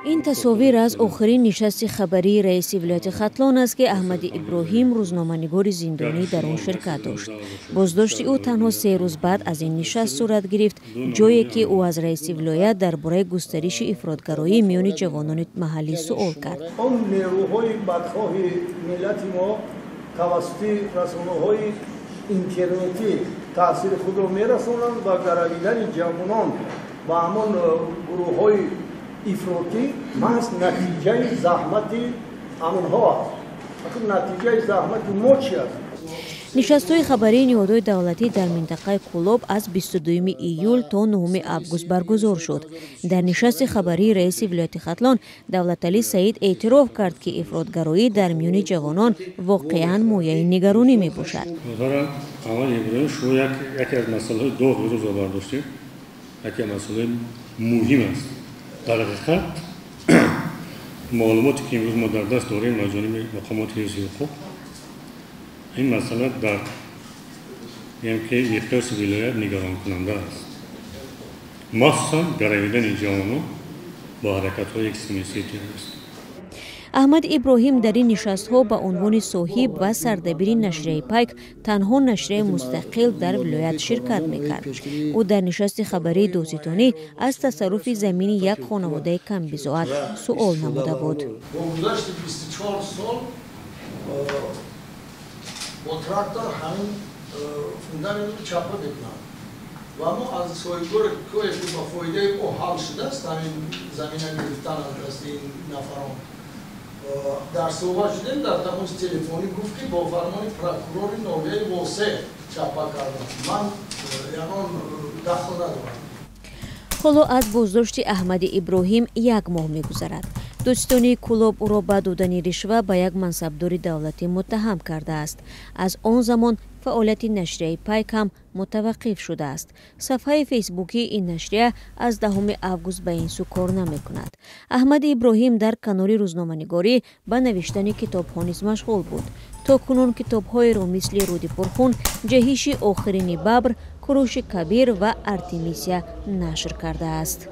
این تصاویر از آخرین نشست خبری رئیس ولایت ختلان است که احمد ابراهیم روزنامه‌نگار زندانی در آن شرکت داشت. بازداشت او تنها 3 روز بعد از این نشست صورت گرفت، جایی که او از رئیس ولایت درباره گسترش افراطگرایی میان جوانان محلی سوال کرد. اون نیروهای بدخواه ملت ما توسط رسانه‌های اینترنتی تاثیر خود را می‌رسانند و گرویدن جوانان و همان گروه‌های افراطی محض نتیجه زحمت آنها است. نتیجه زحمت ما چی است؟ نشست‌های خبری نهادهای دولتی در منطقه کولوب از 22 ایول تا 9 آگوست برگزار شد. در نشست خبری رئیس ولایت ختلان دولتعلی سعید اعتراف کرد که افراطگرایی در میان جوانان واقعاً مایه نگرانی می‌باشد. یکی از مسائل دو روز برداشتیم، یکی مسئله مهم است. در حقیقت معلوماتی که امروز ما در دست داریم از جانب مقامات حفظ حقوق، این مسئله در اقتصاد ولایت نگران کننده است. مخصوصاً گرویدن جوانان با حرکت‌های اکستریمیستی تروریستی. احمد ابراهیم در این نشست‌ها به عنوان صاحب و سردبیر نشریه پیک تنها نشریه مستقل در ولایت شرکت می‌کرد. او در نشست خبری دوستانه از تصرف زمین یک خانواده کم بضاعت سؤال نموده بود. با گذشت 24 سال با تراکتور همین فوندامنت چاپا می‌کنند و ما از سویگور کوی که با فایده او حل شده است همین زمین گرفتن از دست این نفران در صحبت شدیم در تماس تلفنی گفت که با فرمان پروکورور ناحیه واسه چاپا کردم. من یعنی دخل ندارم. حالا از بازداشت احمد ابراهیم 1 ماه می‌گذرد. دوستانی کولوب او را به دادن رشوه به یک منصبدار دولتی متهم کرده است. از آن زمان فعالیت نشریه پیک هم متوقف شده است. صفحه فیسبوکی این نشریه از 10 آگوست به این سو کار نمی‌کند. احمد ابراهیم در کنار روزنامه‌نگاری به نوشتن کتاب‌ها نیز مشغول بود. تا کنون کتاب‌های را مثل رود پرخون، جهش آخرین ببر، کروش کبیر و ارتمیسیا نشر کرده است.